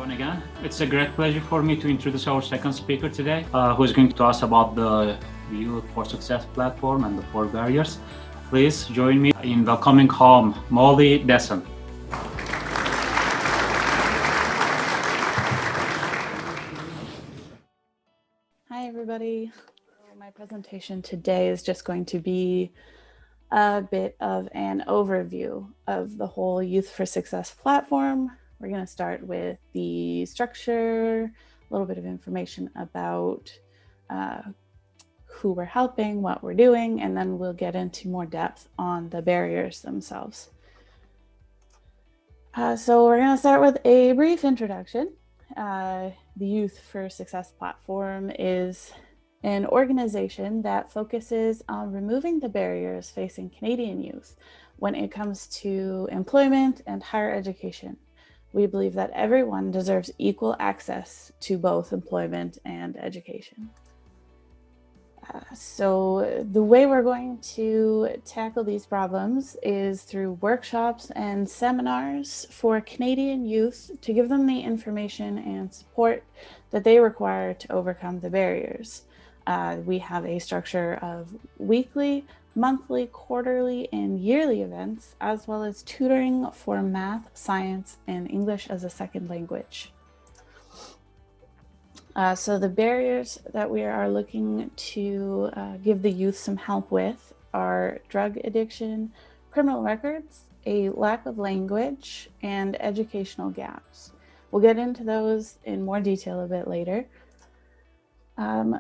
everyone again. It's a great pleasure for me to introduce our second speaker today, who is going to tell us about the Youth for Success platform and the 4 barriers. Please join me in welcoming home Molly Desson. Hi, everybody. My presentation today is just going to be a bit of an overview of the whole Youth for Success platform. We're going to start with the structure, a little bit of information about who we're helping, what we're doing, and then we'll get into more depth on the barriers themselves. So we're going to start with a brief introduction. The Youth for Success platform is an organization that focuses on removing the barriers facing Canadian youth when it comes to employment and higher education. We believe that everyone deserves equal access to both employment and education. So the way we're going to tackle these problems is through workshops and seminars for Canadian youth to give them the information and support that they require to overcome the barriers. We have a structure of weekly, monthly, quarterly, and yearly events, as well as tutoring for math, science, and English as a second language. So the barriers that we are looking to give the youth some help with are drug addiction, criminal records, a lack of language, and educational gaps. We'll get into those in more detail a bit later.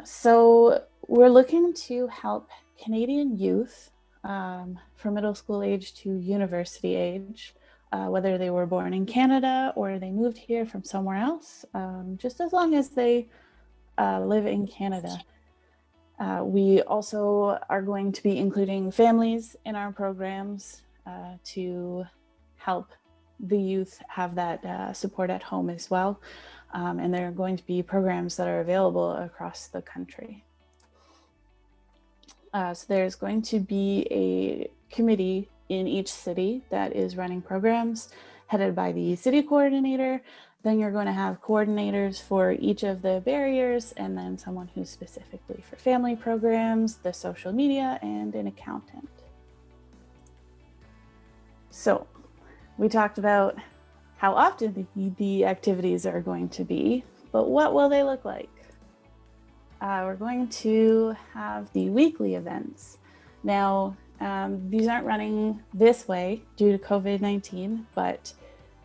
So we're looking to help Canadian youth from middle school age to university age, whether they were born in Canada or they moved here from somewhere else, just as long as they live in Canada. We also are going to be including families in our programs to help the youth have that support at home as well. And there are going to be programs that are available across the country. So there's going to be a committee in each city that is running programs headed by the city coordinator. Then you're going to have coordinators for each of the barriers, and then someone who's specifically for family programs, the social media, and an accountant. So we talked about how often the activities are going to be, but what will they look like? We're going to have the weekly events. Now, these aren't running this way due to COVID-19, but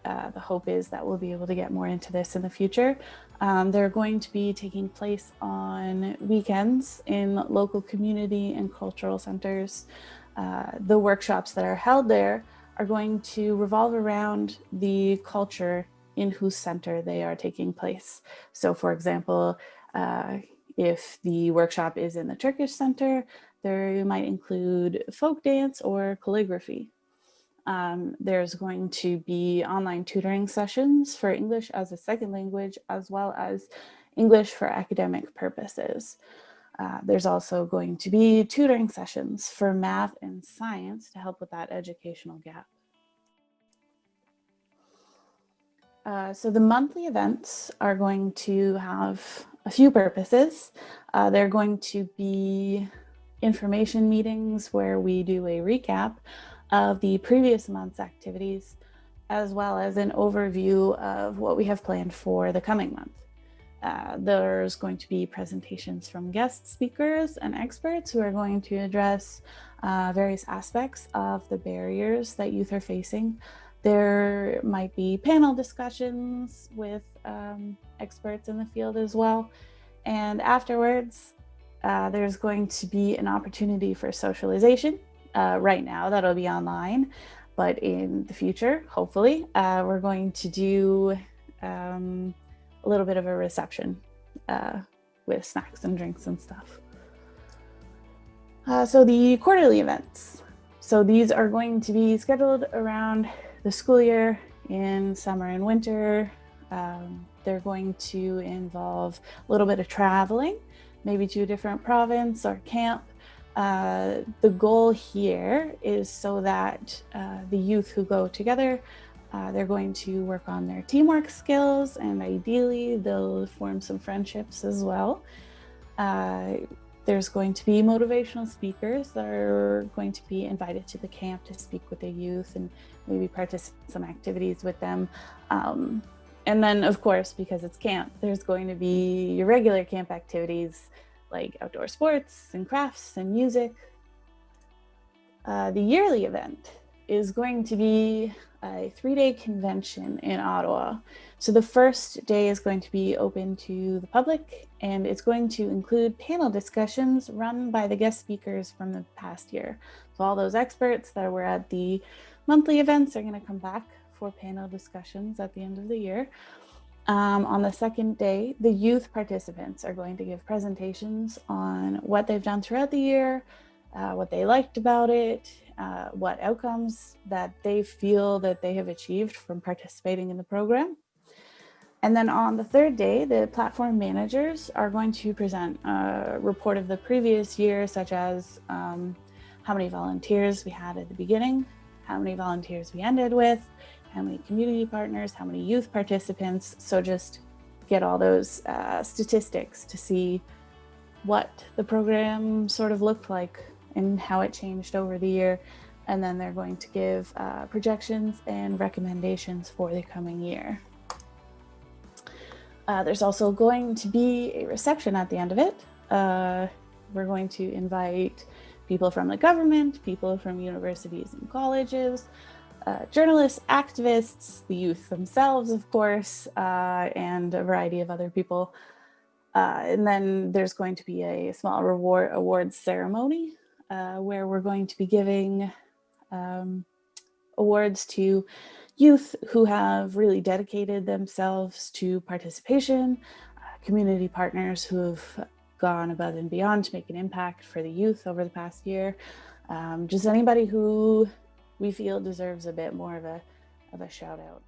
the hope is that we'll be able to get more into this in the future. They're going to be taking place on weekends in local community and cultural centers. The workshops that are held there are going to revolve around the culture in whose center they are taking place. So for example, if the workshop is in the Turkish center, there might include folk dance or calligraphy. There's going to be online tutoring sessions for English as a second language, as well as English for academic purposes. There's also going to be tutoring sessions for math and science to help with that educational gap. So the monthly events are going to have a few purposes. They're going to be information meetings where we do a recap of the previous month's activities, as well as an overview of what we have planned for the coming month. There's going to be presentations from guest speakers and experts who are going to address various aspects of the barriers that youth are facing. There might be panel discussions with experts in the field as well. And afterwards, there's going to be an opportunity for socialization. Right now, that'll be online, but in the future, hopefully, we're going to do a little bit of a reception with snacks and drinks and stuff. So the quarterly events. So these are going to be scheduled around the school year in summer and winter. They're going to involve a little bit of traveling, maybe to a different province or camp. The goal here is so that the youth who go together They're going to work on their teamwork skills, and ideally they'll form some friendships as well. There's going to be motivational speakers that are going to be invited to the camp to speak with the youth and maybe participate in some activities with them. And then, of course, because it's camp, there's going to be your regular camp activities like outdoor sports and crafts and music. The yearly event is going to be a 3-day convention in Ottawa. So the first day is going to be open to the public, and it's going to include panel discussions run by the guest speakers from the past year. So all those experts that were at the monthly events are going to come back for panel discussions at the end of the year. On the second day, the youth participants are going to give presentations on what they've done throughout the year, what they liked about it, what outcomes that they feel that they have achieved from participating in the program. And then on the third day, the platform managers are going to present a report of the previous year, such as how many volunteers we had at the beginning, how many volunteers we ended with, how many community partners, how many youth participants. So just get all those statistics to see what the program sort of looked like and how it changed over the year. And then they're going to give projections and recommendations for the coming year. There's also going to be a reception at the end of it. We're going to invite people from the government, people from universities and colleges, journalists, activists, the youth themselves, of course, and a variety of other people. And then there's going to be a small awards ceremony where we're going to be giving awards to youth who have really dedicated themselves to participation, community partners who have gone above and beyond to make an impact for the youth over the past year, just anybody who we feel deserves a bit more of a shout out.